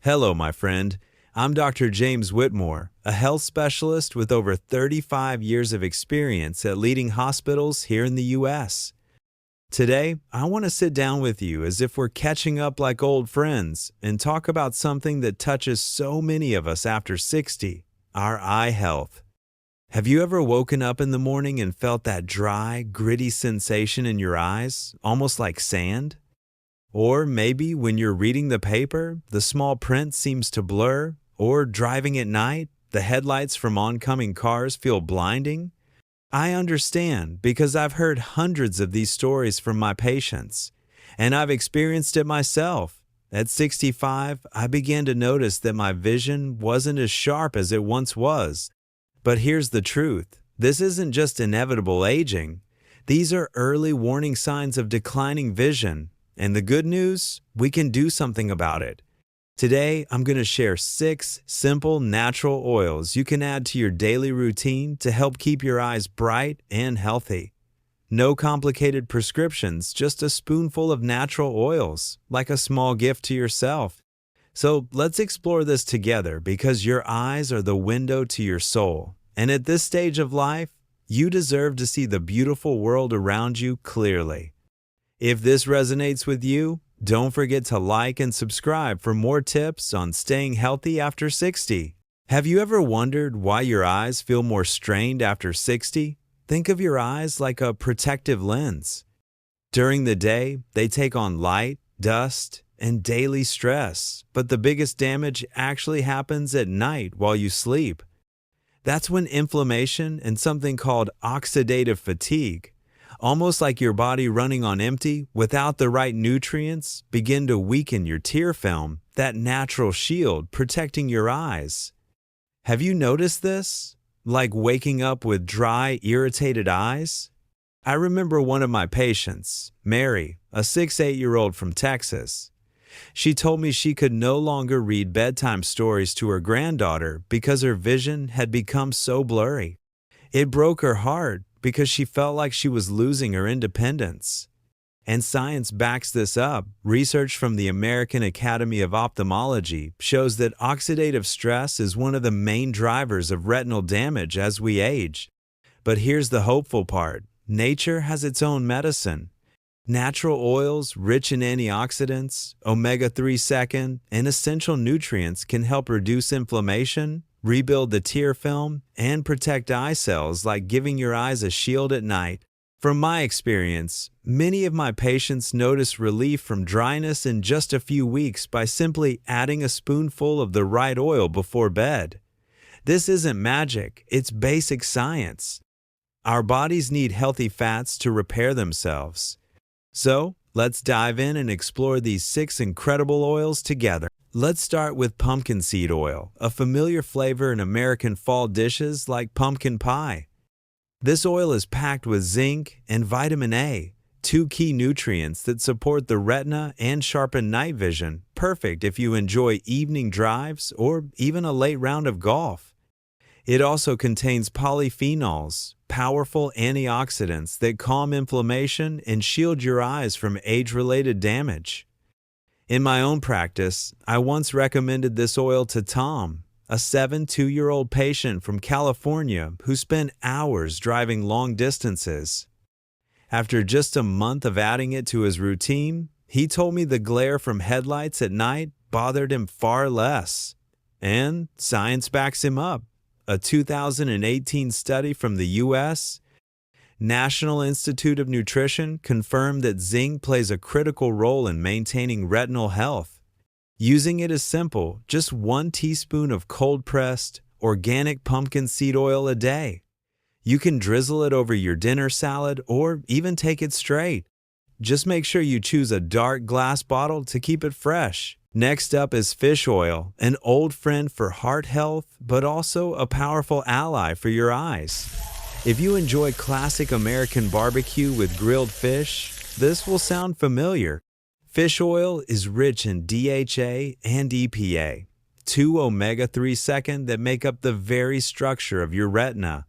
Hello, my friend. I'm Dr. James Whitmore, a health specialist with over 35 years of experience at leading hospitals here in the U.S. Today, I want to sit down with you as if we're catching up like old friends and talk about something that touches so many of us after 60, our eye health. Have you ever woken up in the morning and felt that dry, gritty sensation in your eyes, almost like sand? Or maybe when you're reading the paper, the small print seems to blur, or driving at night, the headlights from oncoming cars feel blinding? I understand because I've heard hundreds of these stories from my patients, and I've experienced it myself. At 65, I began to notice that my vision wasn't as sharp as it once was. But here's the truth. This isn't just inevitable aging. These are early warning signs of declining vision. And the good news, we can do something about it. Today, I'm going to share 6 simple natural oils you can add to your daily routine to help keep your eyes bright and healthy. No complicated prescriptions, just a spoonful of natural oils, like a small gift to yourself. So let's explore this together because your eyes are the window to your soul. And at this stage of life, you deserve to see the beautiful world around you clearly. If this resonates with you, don't forget to like and subscribe for more tips on staying healthy after 60. Have you ever wondered why your eyes feel more strained after 60? Think of your eyes like a protective lens. During the day, they take on light, dust, and daily stress, but the biggest damage actually happens at night while you sleep. That's when inflammation and something called oxidative fatigue, almost like your body running on empty without the right nutrients, begin to weaken your tear film, that natural shield protecting your eyes. Have you noticed this? Like waking up with dry, irritated eyes? I remember one of my patients, Mary, a 6'8" from Texas. She told me she could no longer read bedtime stories to her granddaughter because her vision had become so blurry. It broke her heart because she felt like she was losing her independence. And science backs this up. Research from the American Academy of Ophthalmology shows that oxidative stress is one of the main drivers of retinal damage as we age. But here's the hopeful part. Nature has its own medicine. Natural oils rich in antioxidants, omega-3 second, and essential nutrients can help reduce inflammation, rebuild the tear film, and protect eye cells, like giving your eyes a shield at night. From my experience, many of my patients notice relief from dryness in just a few weeks by simply adding a spoonful of the right oil before bed. This isn't magic, it's basic science. Our bodies need healthy fats to repair themselves. So, let's dive in and explore these 6 incredible oils together. Let's start with pumpkin seed oil, a familiar flavor in American fall dishes like pumpkin pie. This oil is packed with zinc and vitamin A, 2 key nutrients that support the retina and sharpen night vision, perfect if you enjoy evening drives or even a late round of golf. It also contains polyphenols, powerful antioxidants that calm inflammation and shield your eyes from age-related damage. In my own practice, I once recommended this oil to Tom, a 72-year-old patient from California who spent hours driving long distances. After just a month of adding it to his routine, he told me the glare from headlights at night bothered him far less. And science backs him up. A 2018 study from the U.S. National Institute of Nutrition confirmed that zinc plays a critical role in maintaining retinal health. Using it is simple, just 1 teaspoon of cold-pressed, organic pumpkin seed oil a day. You can drizzle it over your dinner salad or even take it straight. Just make sure you choose a dark glass bottle to keep it fresh. Next up is fish oil, an old friend for heart health, but also a powerful ally for your eyes. If you enjoy classic American barbecue with grilled fish, this will sound familiar. Fish oil is rich in DHA and EPA, 2 omega-3 second that make up the very structure of your retina.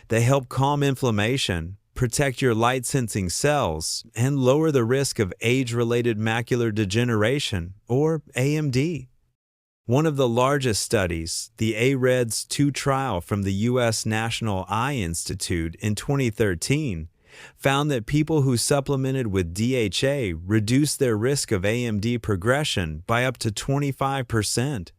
They help calm inflammation, protect your light-sensing cells, and lower the risk of age-related macular degeneration, or AMD. One of the largest studies, the AREDS 2 trial from the U.S. National Eye Institute in 2013, found that people who supplemented with DHA reduced their risk of AMD progression by up to 25%.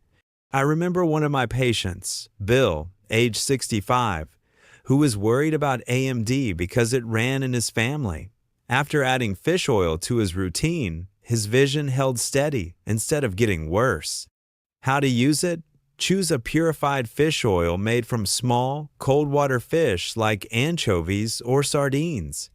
I remember one of my patients, Bill, age 65, who was worried about AMD because it ran in his family. After adding fish oil to his routine, his vision held steady instead of getting worse. How to use it? Choose a purified fish oil made from small, cold water fish like anchovies or sardines.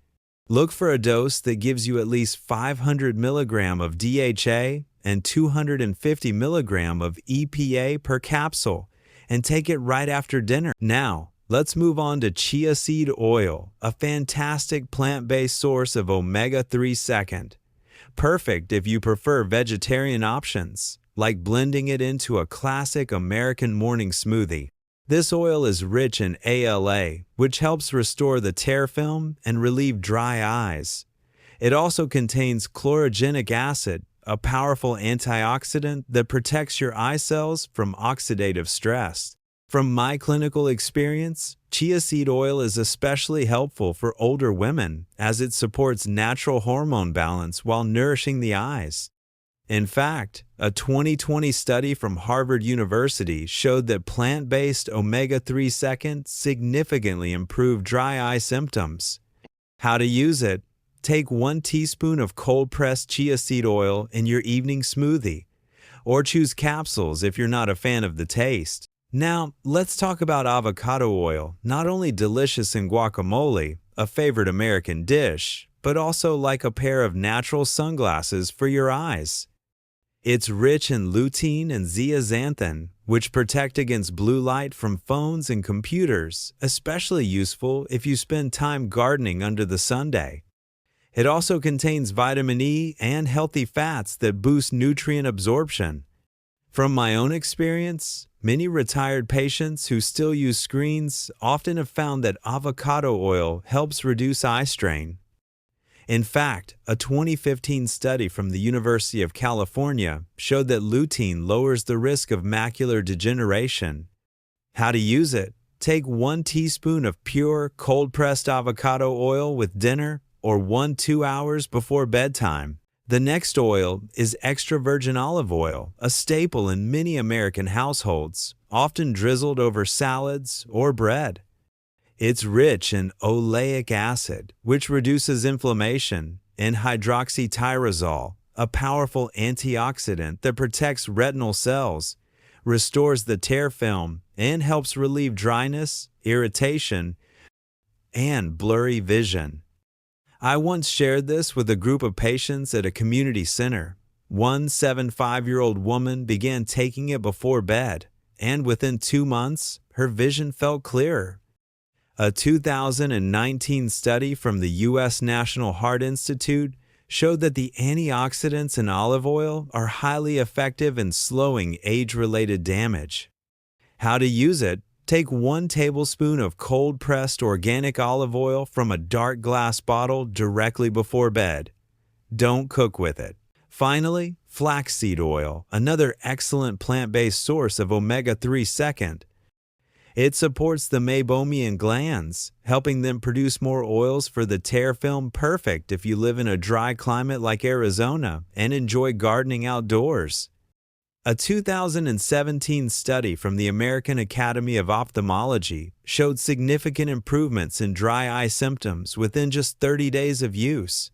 Look for a dose that gives you at least 500 mg of DHA and 250 mg of EPA per capsule, and take it right after dinner. Now, let's move on to chia seed oil, a fantastic plant-based source of omega-3 second. Perfect if you prefer vegetarian options, like blending it into a classic American morning smoothie. This oil is rich in ALA, which helps restore the tear film and relieve dry eyes. It also contains chlorogenic acid, a powerful antioxidant that protects your eye cells from oxidative stress. From my clinical experience, chia seed oil is especially helpful for older women as it supports natural hormone balance while nourishing the eyes. In fact, a 2020 study from Harvard University showed that plant-based omega-3 second significantly improved dry eye symptoms. How to use it? Take 1 teaspoon of cold-pressed chia seed oil in your evening smoothie, or choose capsules if you're not a fan of the taste. Now, let's talk about avocado oil, not only delicious in guacamole, a favorite American dish, but also like a pair of natural sunglasses for your eyes. It's rich in lutein and zeaxanthin, which protect against blue light from phones and computers, especially useful if you spend time gardening under the sunday. It also contains vitamin E and healthy fats that boost nutrient absorption. From my own experience, many retired patients who still use screens often have found that avocado oil helps reduce eye strain. In fact, a 2015 study from the University of California showed that lutein lowers the risk of macular degeneration. How to use it? Take 1 teaspoon of pure, cold-pressed avocado oil with dinner or 1-2 hours before bedtime. The next oil is extra virgin olive oil, a staple in many American households, often drizzled over salads or bread. It's rich in oleic acid, which reduces inflammation, and hydroxytyrosol, a powerful antioxidant that protects retinal cells, restores the tear film, and helps relieve dryness, irritation, and blurry vision. I once shared this with a group of patients at a community center. One 75-year-old woman began taking it before bed, and within 2 months, her vision felt clearer. A 2019 study from the U.S. National Heart Institute showed that the antioxidants in olive oil are highly effective in slowing age-related damage. How to use it? Take 1 tablespoon of cold-pressed organic olive oil from a dark glass bottle directly before bed. Don't cook with it. Finally, flaxseed oil, another excellent plant-based source of omega-3 second. It supports the meibomian glands, helping them produce more oils for the tear film, perfect if you live in a dry climate like Arizona and enjoy gardening outdoors. A 2017 study from the American Academy of Ophthalmology showed significant improvements in dry eye symptoms within just 30 days of use.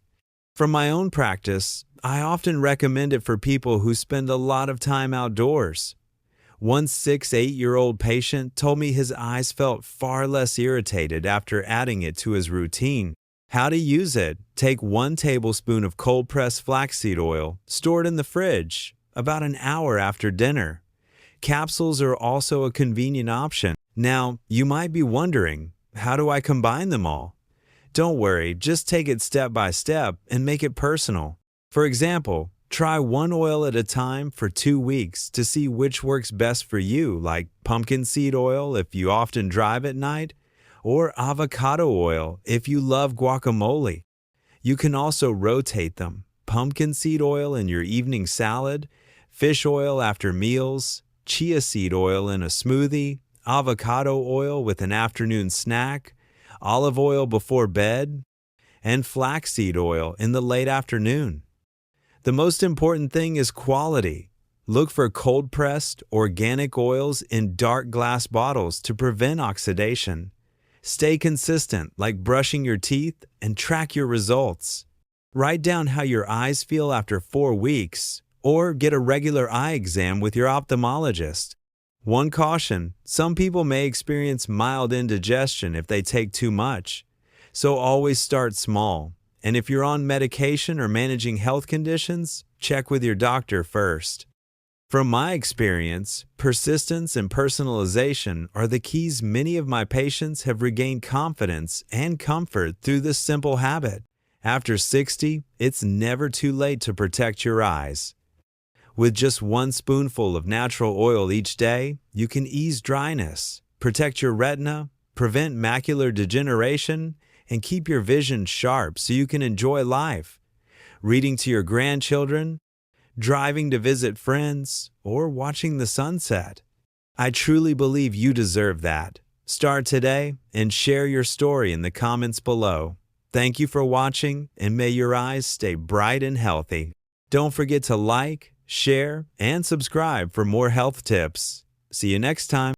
From my own practice, I often recommend it for people who spend a lot of time outdoors. One 6-8-year-old patient told me his eyes felt far less irritated after adding it to his routine. How to use it? Take 1 tablespoon of cold-pressed flaxseed oil, store it in the fridge, about an hour after dinner. Capsules are also a convenient option. Now, you might be wondering, how do I combine them all? Don't worry, just take it step by step and make it personal. For example, try 1 oil at a time for 2 weeks to see which works best for you, like pumpkin seed oil if you often drive at night, or avocado oil if you love guacamole. You can also rotate them. Pumpkin seed oil in your evening salad, fish oil after meals, chia seed oil in a smoothie, avocado oil with an afternoon snack, olive oil before bed, and flaxseed oil in the late afternoon. The most important thing is quality. Look for cold-pressed, organic oils in dark glass bottles to prevent oxidation. Stay consistent, like brushing your teeth, and track your results. Write down how your eyes feel after 4 weeks, or get a regular eye exam with your ophthalmologist. One caution, some people may experience mild indigestion if they take too much. So always start small. And if you're on medication or managing health conditions, check with your doctor first. From my experience, persistence and personalization are the keys many of my patients have regained confidence and comfort through this simple habit. After 60, it's never too late to protect your eyes. With just 1 spoonful of natural oil each day, you can ease dryness, protect your retina, prevent macular degeneration, and keep your vision sharp so you can enjoy life. Reading to your grandchildren, driving to visit friends, or watching the sunset. I truly believe you deserve that. Start today and share your story in the comments below. Thank you for watching, and may your eyes stay bright and healthy. Don't forget to like, share, and subscribe for more health tips. See you next time.